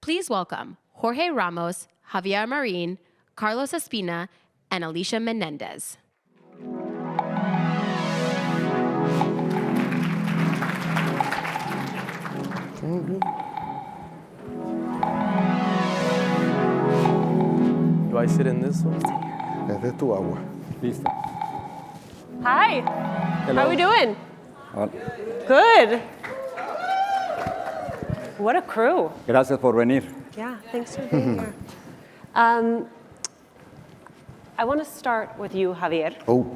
Please welcome Jorge Ramos, Javier Marin, Carlos Espina, and Alicia Menendez. Do I sit in this one? Esta es tu agua. Listo. Hi. Hello. How are we doing? Hola. Good. What a crew. Gracias por venir. Yeah, thanks for being here. I want to start with you, Javier,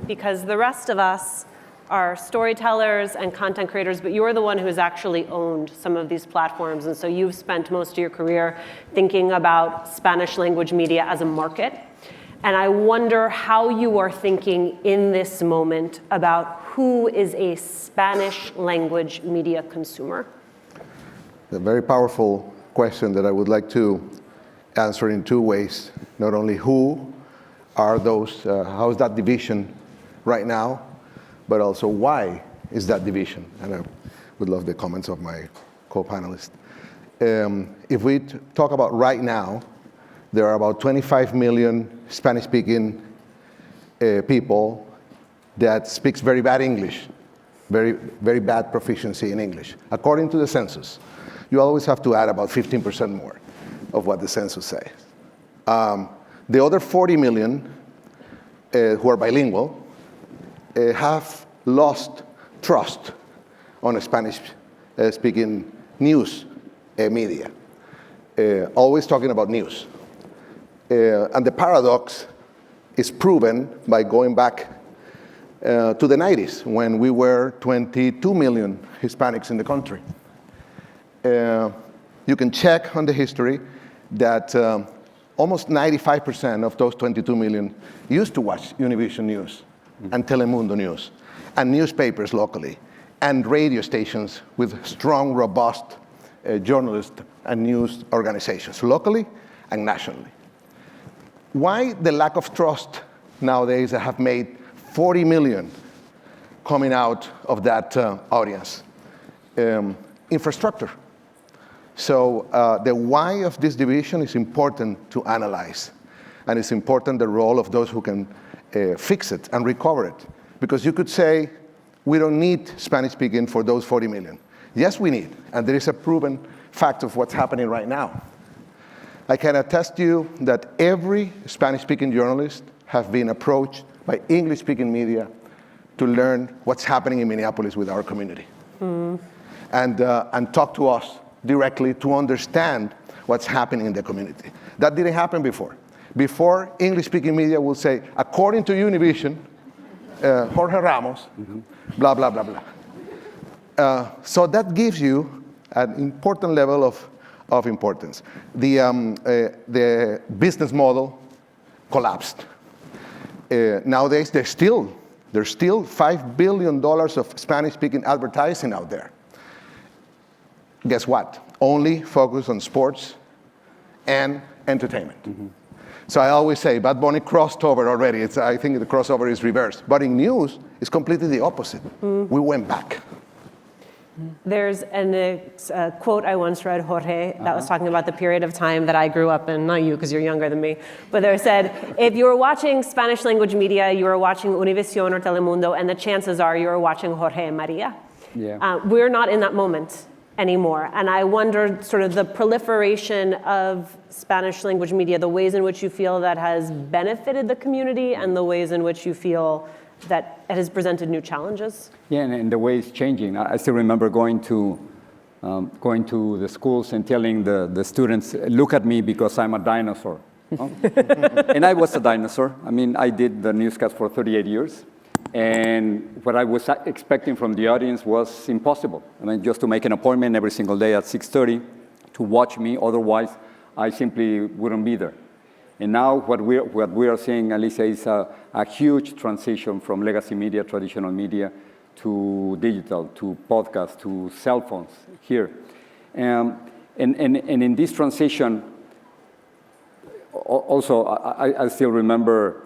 because the rest of us are storytellers and content creators, but you're the one who has actually owned some of these platforms, and so you've spent most of your career thinking about Spanish language media as a market. And I wonder how you are thinking in this moment about who is a Spanish language media consumer. A very powerful question that I would like to answer in two ways. Not only who are those, how is that division right now, but also why is that division? And I would love the comments of my co-panelists. If we talk about right now, there are about 25 million Spanish-speaking people that speaks very bad English, very, very bad proficiency in English, according to the census. You always have to add about 15% more of what the census says. The other 40 million who are bilingual have lost trust on Spanish-speaking news media, always talking about news. And the paradox is proven by going back to the 90s, when we were 22 million Hispanics in the country. You can check on the history that almost 95% of those 22 million used to watch Univision News and Telemundo News and newspapers locally and radio stations with strong, robust journalists and news organizations, locally and nationally. Why the lack of trust nowadays that have made 40 million coming out of that audience? Infrastructure. So the why of this division is important to analyze. And it's important the role of those who can fix it and recover it. Because you could say, we don't need Spanish speaking for those 40 million. Yes, we need. And there is a proven fact of what's happening right now. I can attest to you that every Spanish-speaking journalist have been approached by English-speaking media to learn what's happening in Minneapolis with our community. And talk to us directly to understand what's happening in the community. That didn't happen before. Before, English-speaking media will say, according to Univision, Jorge Ramos, blah, blah, blah, blah. So that gives you an important level of importance. The business model collapsed. Nowadays, there's still $5 billion of Spanish-speaking advertising out there. Guess what? Only focus on sports and entertainment. So I always say, Bad Bunny crossed over already. I think the crossover is reversed. But in news, it's completely the opposite. We went back. There's a quote I once read, Jorge, that was talking about the period of time that I grew up in, not you because you're younger than me, but they said, if you were watching Spanish language media, you were watching Univision or Telemundo, and the chances are you were watching Jorge and Maria. Yeah. We're not in that moment anymore. And I wonder sort of the proliferation of Spanish language media, the ways in which you feel that has benefited the community and the ways in which you feel that it has presented new challenges. Yeah, and the way it's changing. I still remember going to the schools and telling the students, look at me because I'm a dinosaur. And I was a dinosaur. I mean, I did the newscast for 38 years. And what I was expecting from the audience was impossible. I mean, just to make an appointment every single day at 6:30 to watch me. Otherwise, I simply wouldn't be there. And now what we are seeing, Alicia, is a huge transition from legacy media, traditional media, to digital, to podcast, to cell phones here. And in this transition, also, I still remember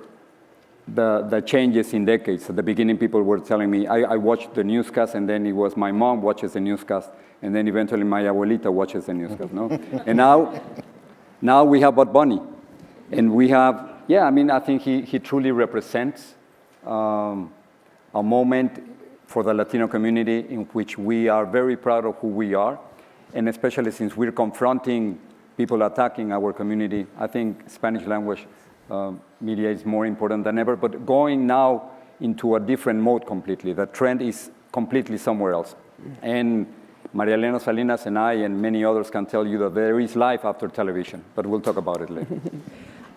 the changes in decades. At the beginning, people were telling me, I watched the newscast, and then it was my mom watches the newscast, and then eventually my abuelita watches the newscast, no? And now we have Bad Bunny. And we have, yeah, I mean, I think he truly represents a moment for the Latino community in which we are very proud of who we are. And especially since we're confronting people attacking our community, I think Spanish language media is more important than ever, but going now into a different mode completely. The trend is completely somewhere else. And Maria Elena Salinas and I and many others can tell you that there is life after television, but we'll talk about it later.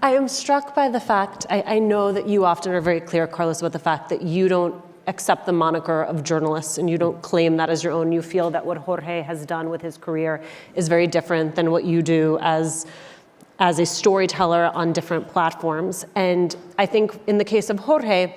I am struck by the fact, I know that you often are very clear, Carlos, about the fact that you don't accept the moniker of journalists and you don't claim that as your own. You feel that what Jorge has done with his career is very different than what you do as a storyteller on different platforms. And I think in the case of Jorge,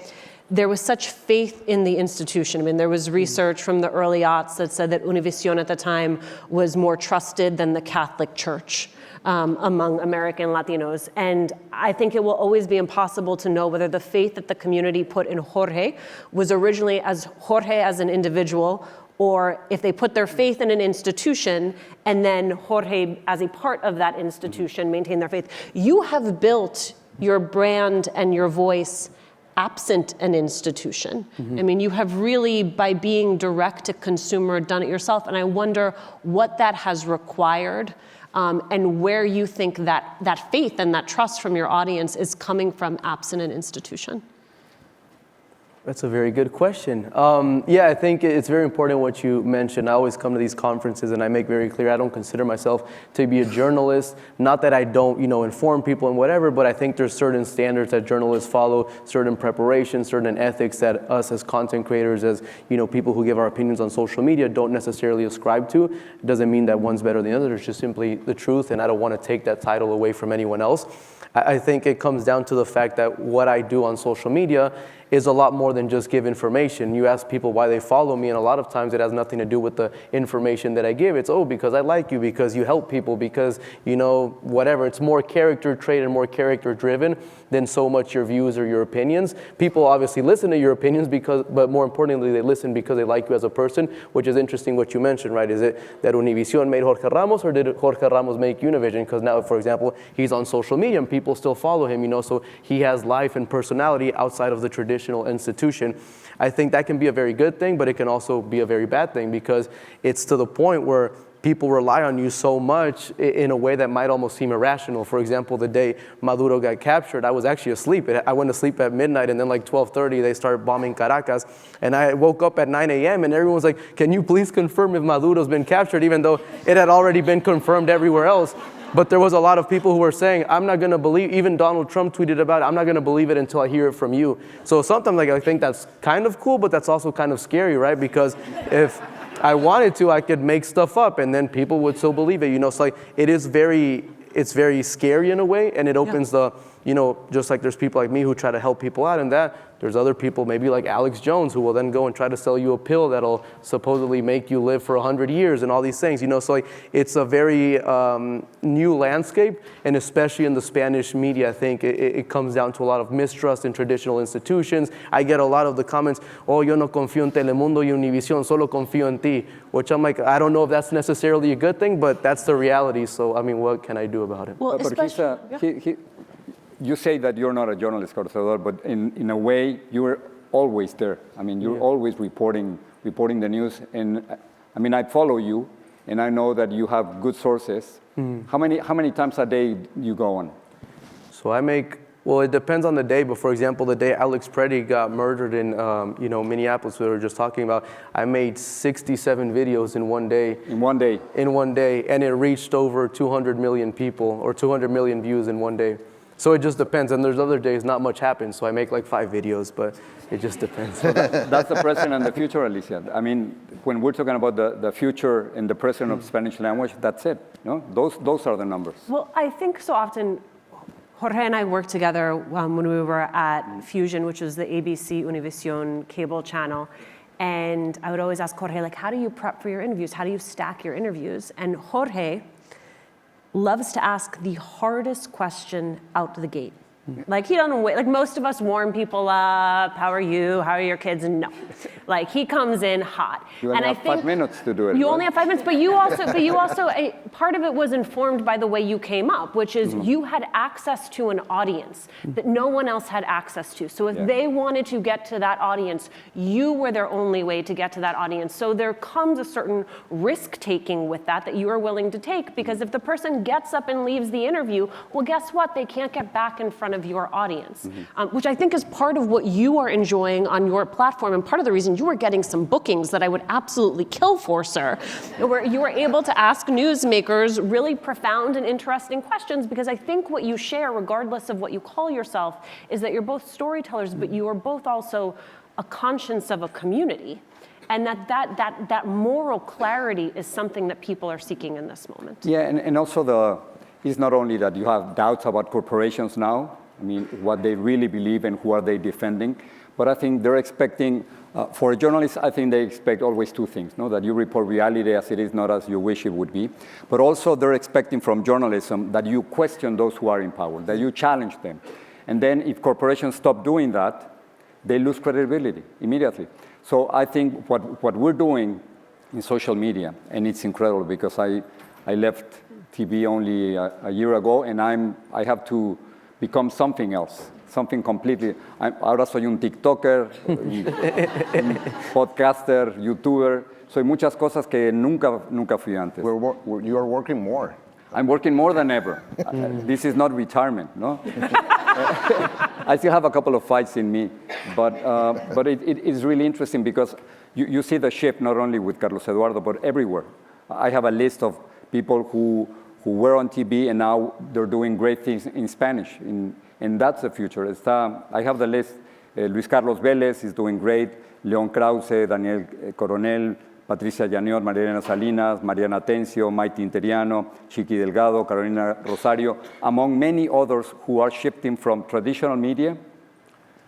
there was such faith in the institution. I mean, there was research from the early aughts that said that Univision at the time was more trusted than the Catholic Church among American Latinos. And I think it will always be impossible to know whether the faith that the community put in Jorge was originally as Jorge as an individual, or if they put their faith in an institution and then Jorge as a part of that institution maintained their faith. You have built your brand and your voice absent an institution. I mean, you have really, by being direct to consumer, done it yourself. And I wonder what that has required and where you think that faith and that trust from your audience is coming from absent an institution. That's a very good question. Yeah, I think it's very important what you mentioned. I always come to these conferences and I make very clear I don't consider myself to be a journalist. Not that I don't, inform people and whatever, but I think there's certain standards that journalists follow, certain preparations, certain ethics that us as content creators, as people who give our opinions on social media don't necessarily ascribe to. It doesn't mean that one's better than the other. It's just simply the truth, and I don't want to take that title away from anyone else. I think it comes down to the fact that what I do on social media is a lot more than just give information. You ask people why they follow me, and a lot of times it has nothing to do with the information that I give. It's, because I like you, because you help people, because, whatever. It's more character trait and more character driven than so much your views or your opinions. People obviously listen to your opinions but more importantly, they listen because they like you as a person, which is interesting what you mentioned, right? Is it that Univision made Jorge Ramos, or did Jorge Ramos make Univision? Because now, for example, he's on social media and people still follow him, so he has life and personality outside of the traditional institution. I think that can be a very good thing, but it can also be a very bad thing, because it's to the point where people rely on you so much in a way that might almost seem irrational. For example, the day Maduro got captured, I was actually asleep. I went to sleep at midnight, and then like 12:30, they started bombing Caracas. And I woke up at 9 a.m. and everyone was like, can you please confirm if Maduro's been captured, even though it had already been confirmed everywhere else. But there was a lot of people who were saying, I'm not going to believe, even Donald Trump tweeted about it, I'm not going to believe it until I hear it from you. So sometimes I think that's kind of cool, but that's also kind of scary, right? Because if I wanted to, I could make stuff up and then people would still believe it. It's like, it's very scary in a way, and it opens the, just like there's people like me who try to help people out in that, there's other people maybe like Alex Jones who will then go and try to sell you a pill that'll supposedly make you live for 100 years and all these things. So like, it's a very new landscape, and especially in the Spanish media, I think it comes down to a lot of mistrust in traditional institutions. I get a lot of the comments, yo no confío en Telemundo y Univision, solo confío en ti, which I'm like, I don't know if that's necessarily a good thing, but that's the reality. So, I mean, what can I do about it? Well, you say that you're not a journalist, Cortador, but in a way, you're always there. I mean, you're always reporting the news. And I mean, I follow you, and I know that you have good sources. How many times a day do you go on? So it depends on the day, but for example, the day Alex Preddy got murdered in Minneapolis, we were just talking about, I made 67 videos in one day. In one day? In one day, and it reached over 200 million people, or 200 million views in one day. So it just depends, and there's other days not much happens, so I make like 5 videos, but it just depends. So that's the present and the future, Alicia. I mean, when we're talking about the future and the present of Spanish language, that's it. Those are the numbers. Well, I think so often, Jorge and I worked together when we were at Fusion, which was the ABC Univision cable channel. And I would always ask Jorge, like, how do you prep for your interviews? How do you stack your interviews? And Jorge loves to ask the hardest question out the gate. Like he doesn't wait. Like most of us warm people up. How are you? How are your kids? No, like he comes in hot. You only have 5 minutes to do it. You right? only have 5 minutes, but you also, part of it was informed by the way you came up, which is you had access to an audience that no one else had access to. So if they wanted to get to that audience, you were their only way to get to that audience. So there comes a certain risk taking with that you are willing to take, because if the person gets up and leaves the interview, well, guess what? They can't get back in front of your audience, which I think is part of what you are enjoying on your platform, and part of the reason you are getting some bookings that I would absolutely kill for, sir, where you are able to ask newsmakers really profound and interesting questions, because I think what you share, regardless of what you call yourself, is that you're both storytellers, but you are both also a conscience of a community. And that moral clarity is something that people are seeking in this moment. Yeah, and also it's not only that you have doubts about corporations now, I mean, what they really believe and who are they defending, but I think they're expecting, for a journalist, I think they expect always two things, no? That you report reality as it is, not as you wish it would be, but also they're expecting from journalism that you question those who are in power, that you challenge them. And then if corporations stop doing that, they lose credibility immediately. So I think what we're doing in social media, and it's incredible because I left TV only a year ago, and I have to become something else, something completely. Ahora soy un TikToker, un podcaster, YouTuber. Soy muchas cosas que nunca fui antes. You are working more. I'm working more than ever. This is not retirement, no? I still have a couple of fights in me, but it is really interesting because you see the shift not only with Carlos Eduardo, but everywhere. I have a list of people who were on TV and now they're doing great things in Spanish, and that's the future. I have the list. Luis Carlos Vélez is doing great, León Krause, Daniel Coronel, Patricia Llanior, Mariana Salinas, Mariana Tencio, Maite Interiano, Chiqui Delgado, Carolina Rosario, among many others who are shifting from traditional media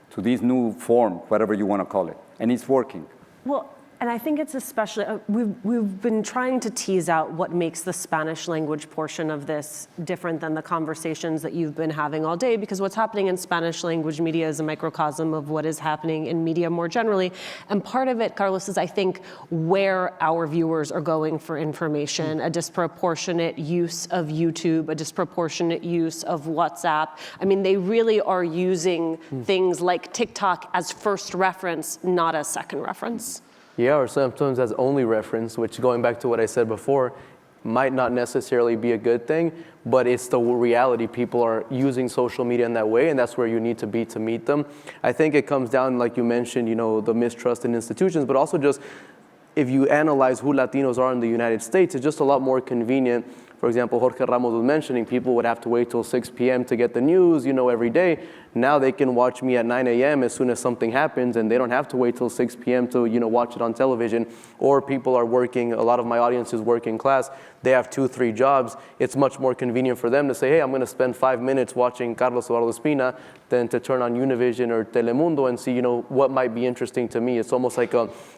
to this new form, whatever you want to call it, and it's working. Well, and I think it's especially, we've been trying to tease out what makes the Spanish language portion of this different than the conversations that you've been having all day, because what's happening in Spanish language media is a microcosm of what is happening in media more generally. And part of it, Carlos, is I think where our viewers are going for information, a disproportionate use of YouTube, a disproportionate use of WhatsApp. I mean, they really are using things like TikTok as first reference, not as second reference. Yeah, or sometimes as only reference, which, going back to what I said before, might not necessarily be a good thing, but it's the reality. People are using social media in that way, and that's where you need to be to meet them. I think it comes down, like you mentioned, the mistrust in institutions, but also just if you analyze who Latinos are in the United States, it's just a lot more convenient. For example, Jorge Ramos was mentioning people would have to wait till 6 p.m. to get the news, every day. Now they can watch me at 9 a.m. as soon as something happens, and they don't have to wait till 6 p.m. to, watch it on television. Or people are working, a lot of my audience is working class. They have 2-3 jobs. It's much more convenient for them to say, hey, I'm going to spend 5 minutes watching Carlos Eduardo Espina than to turn on Univision or Telemundo and see, what might be interesting to me. It's almost like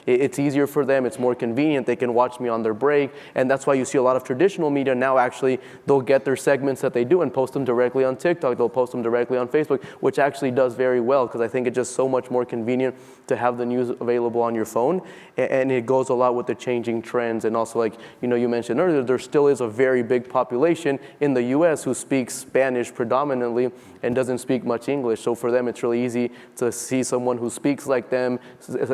it's easier for them. It's more convenient. They can watch me on their break. And that's why you see a lot of traditional media now actually, they'll get their segments that they do and post them directly on TikTok. They'll post them directly on Facebook, which actually does very well, because I think it's just so much more convenient to have the news available on your phone. And it goes a lot with the changing trends. And also, like, you mentioned earlier, there still is a very big population in the US who speaks Spanish predominantly and doesn't speak much English. So for them, it's really easy to see someone who speaks like them,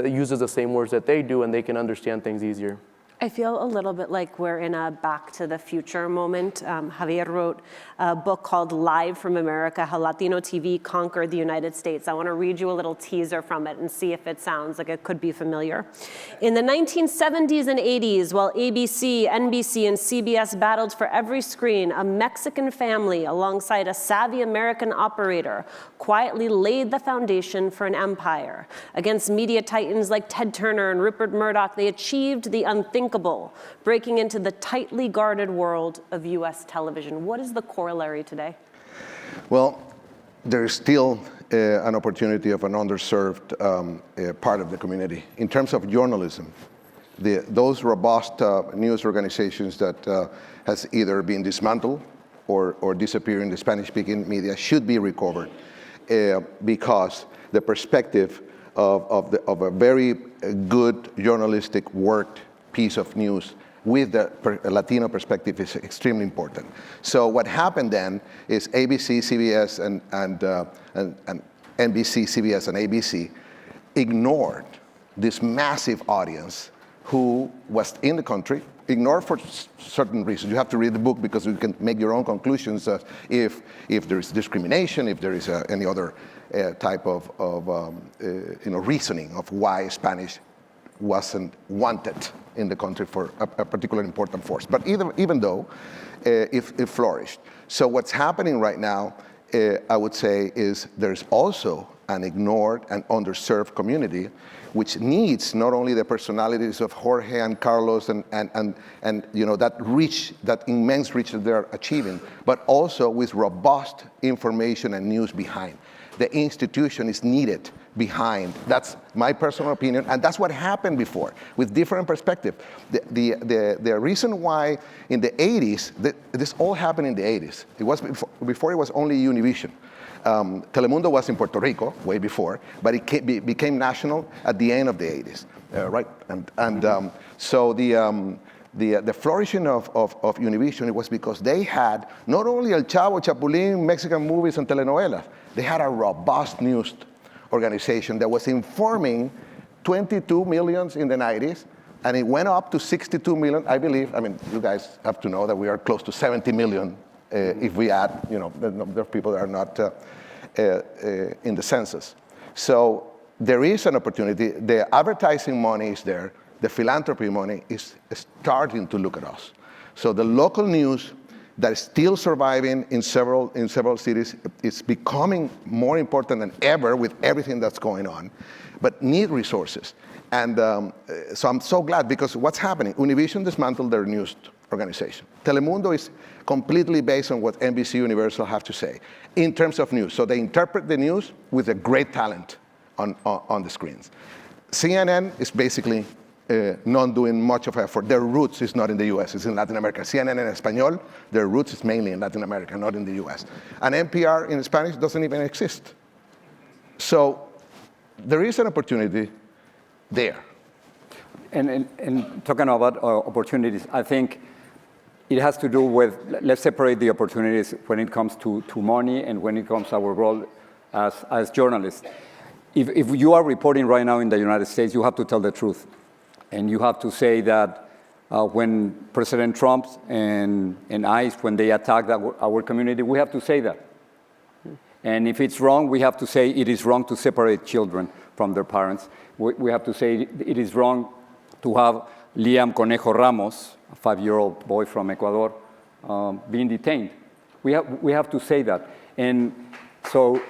uses the same words that they do, and they can understand things easier. I feel a little bit like we're in a Back to the Future moment. Javier wrote a book called Live from America, How Latino TV Conquered the United States. I want to read you a little teaser from it and see if it sounds like it could be familiar. In the 1970s and 80s, while ABC, NBC, and CBS battled for every screen, a Mexican family alongside a savvy American operator quietly laid the foundation for an empire. Against media titans like Ted Turner and Rupert Murdoch, they achieved the unthinkable, breaking into the tightly guarded world of US television. What is the corollary today? Well, there is still an opportunity of an underserved part of the community. In terms of journalism, those robust news organizations that has either been dismantled or disappeared in the Spanish-speaking media should be recovered. because the perspective of a very good journalistic worked piece of news with the Latino perspective is extremely important. So what happened then is ABC, CBS, and NBC, CBS, and ABC ignored this massive audience who was in the country, ignored for certain reasons. You have to read the book because you can make your own conclusions if there is discrimination, if there is any other type of reasoning of why Spanish wasn't wanted in the country for a particular important force. But even though it flourished. So what's happening right now, I would say, is there's also an ignored and underserved community which needs not only the personalities of Jorge and Carlos and that reach, that immense reach that they're achieving, but also with robust information and news behind. The institution is needed behind. That's my personal opinion, and that's what happened before, with different perspective. The reason why in the 80s, this all happened in the 80s. It was before it was only Univision. Telemundo was in Puerto Rico way before, but it became national at the end of the 80s, right? So the flourishing of Univision, it was because they had not only El Chavo, Chapulín, Mexican movies, and telenovelas. They had a robust news organization that was informing 22 million in the 90s, and it went up to 62 million, I believe. I mean, you guys have to know that we are close to 70 million if we add, the number of people that are not in the census. So there is an opportunity. The advertising money is there. The philanthropy money is starting to look at us. So the local news that is still surviving in several cities is becoming more important than ever with everything that's going on, but need resources. And so I'm so glad, because what's happening? Univision dismantled their news organization. Telemundo is completely based on what NBC Universal have to say in terms of news. So they interpret the news with a great talent on the screens. CNN is basically not doing much of effort. Their roots is not in the US, it's in Latin America. CNN en Español, their roots is mainly in Latin America, not in the US. And NPR in Spanish doesn't even exist. So there is an opportunity there. And talking about opportunities, I think it has to do with, let's separate the opportunities when it comes to money and when it comes to our role as journalists. If you are reporting right now in the United States, you have to tell the truth. And you have to say that when President Trump and ICE, when they attacked our community, we have to say that. And if it's wrong, we have to say it is wrong to separate children from their parents. We have to say it is wrong to have Liam Conejo Ramos, a 5-year-old boy from Ecuador, being detained. We have to say that. And so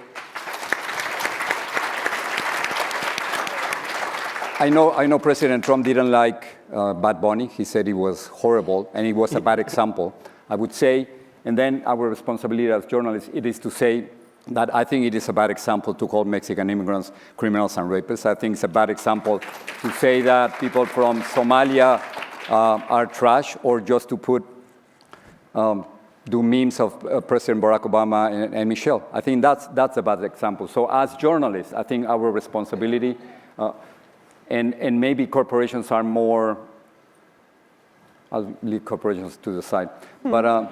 I know President Trump didn't like Bad Bunny. He said it was horrible, and it was a bad example, I would say. And then our responsibility as journalists, it is to say that I think it is a bad example to call Mexican immigrants criminals and rapists. I think it's a bad example to say that people from Somalia are trash, or just to do memes of President Barack Obama and Michelle. I think that's a bad example. So as journalists, I think our responsibility, and maybe corporations are more, I'll leave corporations to the side, but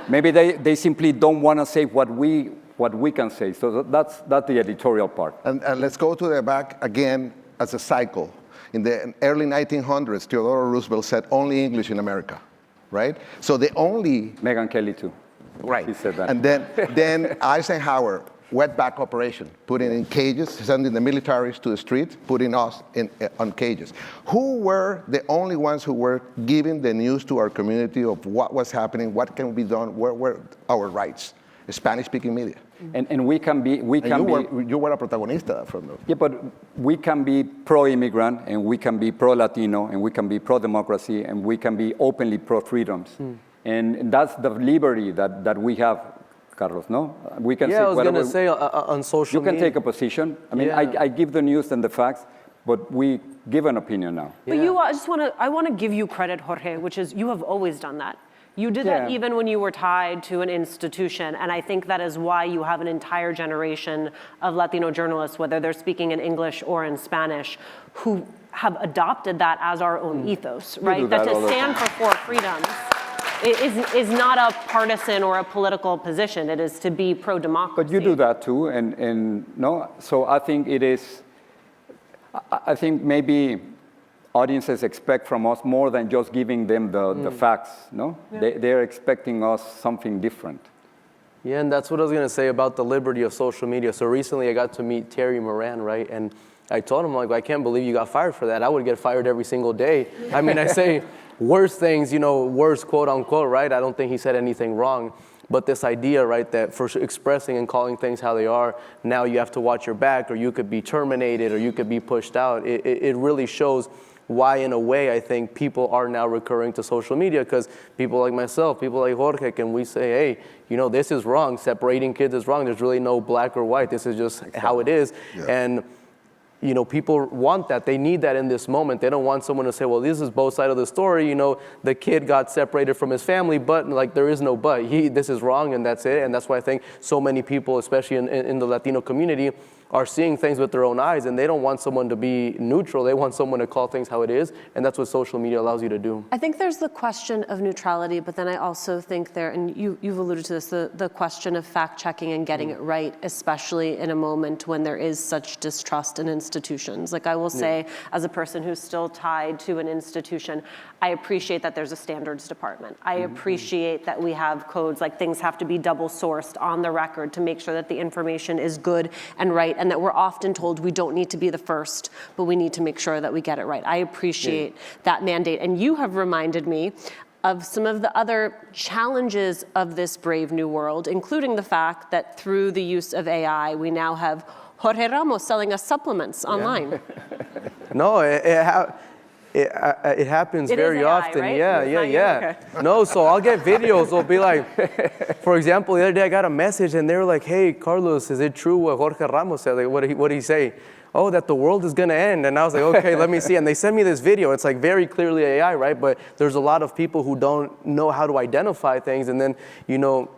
maybe they simply don't want to say what we can say. So that's the editorial part. And let's go to the back again as a cycle. In the early 1900s, Theodore Roosevelt said only English in America, right? So the only... Megyn Kelly too. Right. He said that. And then Eisenhower, wetback operation, putting in cages, sending the militaries to the street, putting us on cages. Who were the only ones who were giving the news to our community of what was happening, what can be done, where were our rights? Spanish-speaking media. And we can be... You were a protagonista from those. Yeah, but we can be pro-immigrant, and we can be pro-Latino, and we can be pro-democracy, and we can be openly pro-freedoms. And that's the liberty that we have, Carlos, no? We can say whatever. I was going to say on social media. You can take a position. I mean, I give the news and the facts, but we give an opinion now. But I want to give you credit, Jorge, which is you have always done that. You did that even when you were tied to an institution, and I think that is why you have an entire generation of Latino journalists, whether they're speaking in English or in Spanish, who have adopted that as our own ethos, right? That to stand for four freedoms is not a partisan or a political position. It is to be pro-democracy. But you do that too, and no. So I think it is. I think maybe audiences expect from us more than just giving them the facts. No, they're expecting us something different. Yeah, and that's what I was gonna say about the liberty of social media. So recently, I got to meet Terry Moran, right? And I told him, like, I can't believe you got fired for that. I would get fired every single day. I mean, I say worse things, worse, quote unquote, right? I don't think he said anything wrong. But this idea, right, that for expressing and calling things how they are, now you have to watch your back, or you could be terminated, or you could be pushed out. It really shows why, in a way, I think people are now recurring to social media, because people like myself, people like Jorge, can we say, hey, this is wrong. Separating kids is wrong. There's really no black or white. This is just how it is. Yeah. And people want that. They need that in this moment. They don't want someone to say, well, this is both sides of the story. The kid got separated from his family, but there is no but. This is wrong, and that's it. And that's why I think so many people, especially in the Latino community, are seeing things with their own eyes, and they don't want someone to be neutral. They want someone to call things how it is, and that's what social media allows you to do. I think there's the question of neutrality, but then I also think and you've alluded to this, the question of fact-checking and getting it right, especially in a moment when there is such distrust in institutions. Like, I will say, as a person who's still tied to an institution, I appreciate that there's a standards department. I appreciate that we have codes, like things have to be double-sourced on the record to make sure that the information is good and right, and that we're often told we don't need to be the first, but we need to make sure that we get it right. I appreciate that mandate. And you have reminded me of some of the other challenges of this brave new world, including the fact that through the use of AI, we now have Jorge Ramos selling us supplements online. No, it happens very often. Right? Yeah. Okay. No, so I'll get videos. They'll be like, for example, the other day I got a message and they were like, hey, Carlos, is it true what Jorge Ramos said? Like, what did he say? Oh, that the world is going to end. And I was like, okay, let me see. And they sent me this video. It's like very clearly AI, right? But there's a lot of people who don't know how to identify things. And then,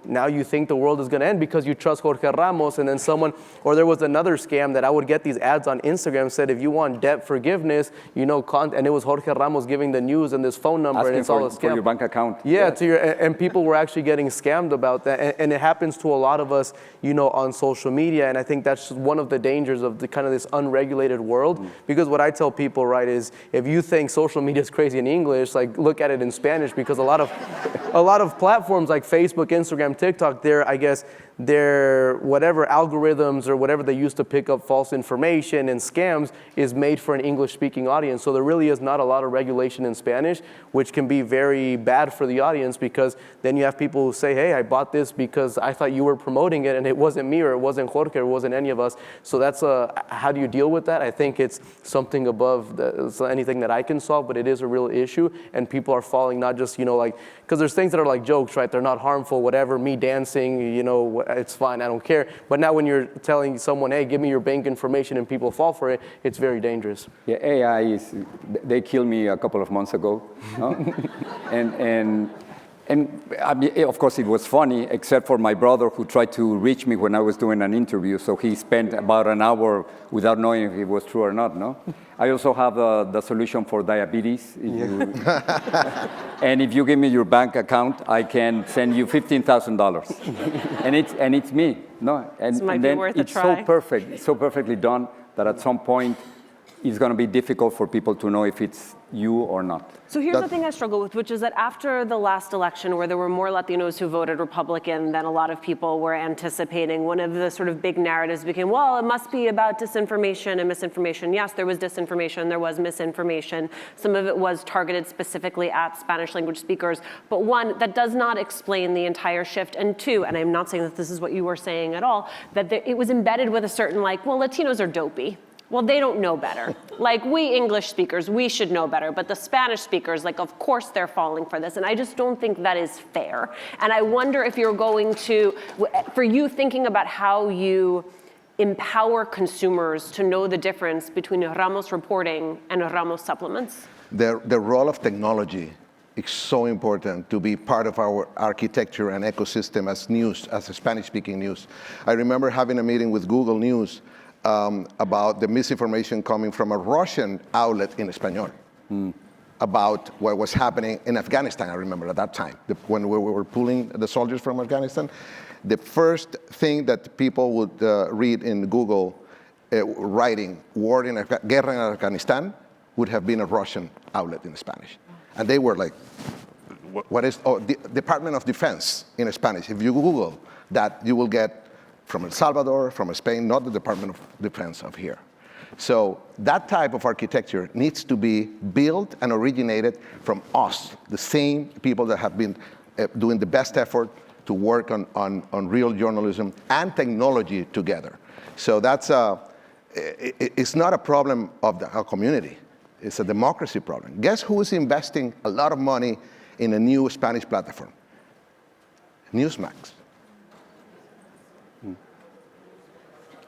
now you think the world is going to end because you trust Jorge Ramos. And then or there was another scam that I would get these ads on Instagram said, if you want debt forgiveness, and it was Jorge Ramos giving the news and this phone number. Asking and it's all a scam. For your bank account. Yeah, and people were actually getting scammed about that. And it happens to a lot of us, on social media. And I think that's one of the dangers of the kind of this unregulated world, because what I tell people, right, is if you think social media is crazy in English, like look at it in Spanish, because a lot of platforms like Facebook, Instagram, TikTok, their whatever algorithms or whatever they use to pick up false information and scams is made for an English-speaking audience. So there really is not a lot of regulation in Spanish, which can be very bad for the audience, because then you have people who say, hey, I bought this because I thought you were promoting it and it wasn't me, or it wasn't Jorge, or it wasn't any of us. So that's how do you deal with that? I think it's something above anything that I can solve, but it is a real issue, and people are falling not just, because there's things that are like jokes, right? They're not harmful, whatever, me dancing, it's fine, I don't care. But now when you're telling someone, hey, give me your bank information, and people fall for it, it's very dangerous. Yeah, AI they killed me a couple of months ago. No? And I mean, of course, it was funny, except for my brother, who tried to reach me when I was doing an interview. So he spent about an hour without knowing if it was true or not. No, I also have the solution for diabetes. And if you give me your bank account, I can send you $15,000. and it's me. No, and then it's so perfect, so perfectly done that at some point it's going to be difficult for people to know if it's you or not. So here's the thing I struggle with, which is that after the last election, where there were more Latinos who voted Republican than a lot of people were anticipating, one of the sort of big narratives became, well, it must be about disinformation and misinformation. Yes, there was disinformation, there was misinformation. Some of it was targeted specifically at Spanish language speakers. But one, that does not explain the entire shift. And two, and I'm not saying that this is what you were saying at all, that it was embedded with a certain Latinos are dopey. Well, they don't know better. We English speakers, we should know better. But the Spanish speakers, of course they're falling for this. And I just don't think that is fair. And I wonder if you're going to, for you thinking about how you empower consumers to know the difference between Ramos reporting and Ramos supplements? The role of technology It's so important to be part of our architecture and ecosystem as news, as Spanish-speaking news. I remember having a meeting with Google News about the misinformation coming from a Russian outlet in Espanol about what was happening in Afghanistan, I remember at that time, when we were pulling the soldiers from Afghanistan. The first thing that people would read in Google writing, guerra en Afghanistan, would have been a Russian outlet in Spanish. And they were like, what is, the Department of Defense in Spanish. If you Google that, you will get from El Salvador, from Spain, not the Department of Defense of here. So that type of architecture needs to be built and originated from us, the same people that have been doing the best effort to work on real journalism and technology together. So that's it's not a problem of our community. It's a democracy problem. Guess who is investing a lot of money in a new Spanish platform? Newsmax.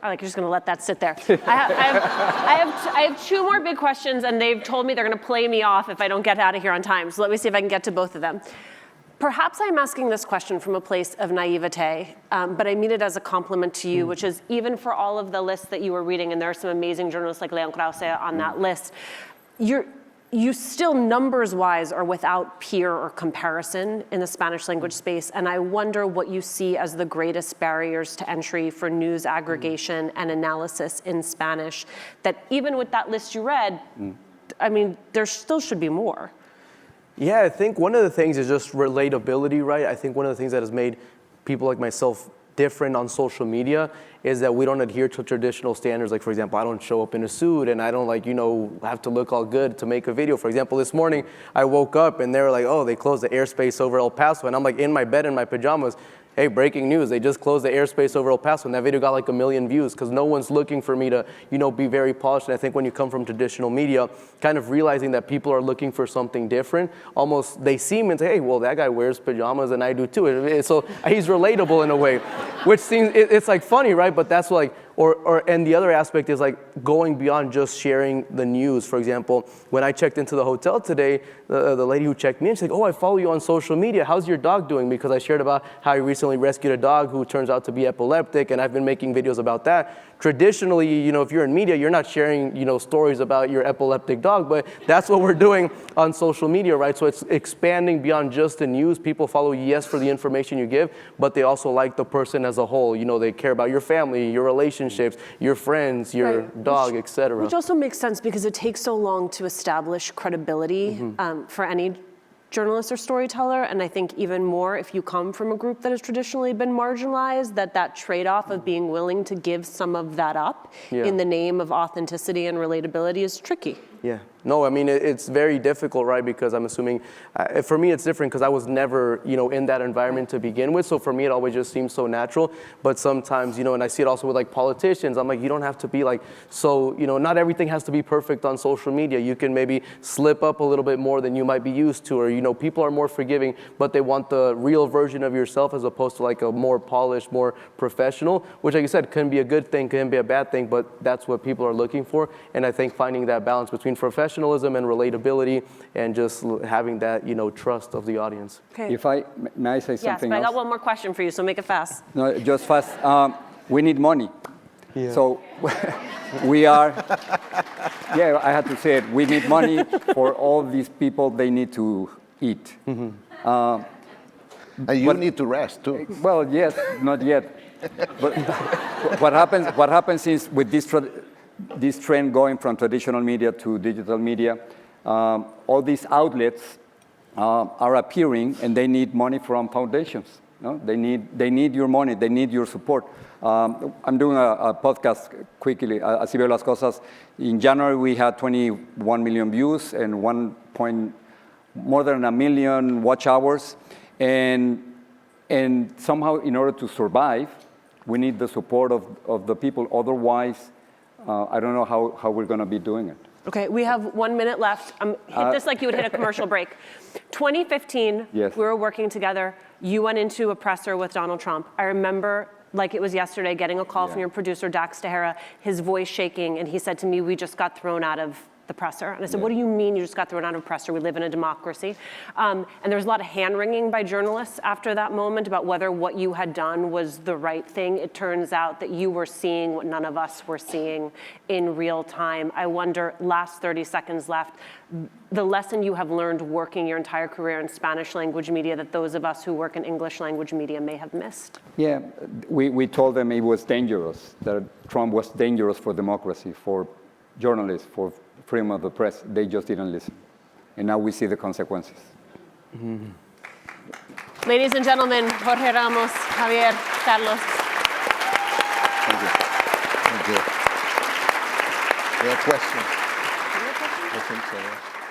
I like, you're just going to let that sit there. I have two more big questions, and they've told me they're going to play me off if I don't get out of here on time. So let me see if I can get to both of them. Perhaps I'm asking this question from a place of naivete, but I mean it as a compliment to you, which is even for all of the lists that you were reading, and there are some amazing journalists like Leon Krause on that list, you still numbers-wise are without peer or comparison in the Spanish language space, and I wonder what you see as the greatest barriers to entry for news aggregation and analysis in Spanish, that even with that list you read, I mean, there still should be more. Yeah, I think one of the things is just relatability, right? I think one of the things that has made people like myself different on social media is that we don't adhere to traditional standards. Like, for example, I don't show up in a suit and I don't have to look all good to make a video. For example, this morning I woke up and they were like, oh, they closed the airspace over El Paso. And I'm like in my bed in my pajamas, hey, breaking news, they just closed the airspace over El Paso, and that video got like 1 million views because no one's looking for me to, be very polished. And I think when you come from traditional media, kind of realizing that people are looking for something different, almost they see me and say, hey, well, that guy wears pajamas and I do too. So he's relatable in a way, which seems, it's like funny, right? But that's like, and the other aspect is like going beyond just sharing the news. For example, when I checked into the hotel today, the lady who checked me in, she's like, oh, I follow you on social media. How's your dog doing? Because I shared about how I recently rescued a dog who turns out to be epileptic, and I've been making videos about that. Traditionally, if you're in media, you're not sharing, stories about your epileptic dog, but that's what we're doing on social media, right? So it's expanding beyond just the news. People follow you, yes, for the information you give, but they also like the person as a whole. They care about your family, your relationships, your friends, your dog, etc. Which also makes sense because it takes so long to establish credibility for any journalist or storyteller, and I think even more if you come from a group that has traditionally been marginalized, that trade-off of being willing to give some of that up in the name of authenticity and relatability is tricky. Yeah. No, I mean, it's very difficult, right? Because I'm assuming, for me, it's different because I was never, in that environment to begin with. So for me, it always just seems so natural. But sometimes, and I see it also with like politicians, I'm like, you don't have to be like, so, not everything has to be perfect on social media. You can maybe slip up a little bit more than you might be used to, or, people are more forgiving, but they want the real version of yourself as opposed to like a more polished, more professional, which, like you said, can be a good thing, can be a bad thing, but that's what people are looking for. And I think finding that balance between professionalism and relatability and just having that, trust of the audience. Okay. If may I say something Yes, but else? I got one more question for you, so make it fast. No, just fast. We need money. Yeah. So we are, I had to say it, we need money for all these people, they need to eat. And you need to rest too. Well, yes, not yet. But what happens is with this trend going from traditional media to digital media, all these outlets are appearing and they need money from foundations. No? They need your money, they need your support. I'm doing a podcast quickly, Así veo las cosas. In January, we had 21 million views and more than 1 million watch hours. And somehow, in order to survive, we need the support of the people. Otherwise, I don't know how we're going to be doing it. Okay, we have 1 minute left. Hit this like you would hit a commercial break. 2015, yes. We were working together. You went into a presser with Donald Trump. I remember, like it was yesterday, getting a call from your producer, Dax Tahara, his voice shaking, and he said to me, we just got thrown out of the presser. And I said, what do you mean you just got thrown out of a presser? We live in a democracy. And there was a lot of hand-wringing by journalists after that moment about whether what you had done was the right thing. It turns out that you were seeing what none of us were seeing in real time. I wonder, last 30 seconds left, the lesson you have learned working your entire career in Spanish language media that those of us who work in English language media may have missed. Yeah, we told them it was dangerous, that Trump was dangerous for democracy, for journalists, for freedom of the press. They just didn't listen. And now we see the consequences. Mm-hmm. Ladies and gentlemen, Jorge Ramos, Javier, Carlos. Thank you. Thank you. Any questions? I think so.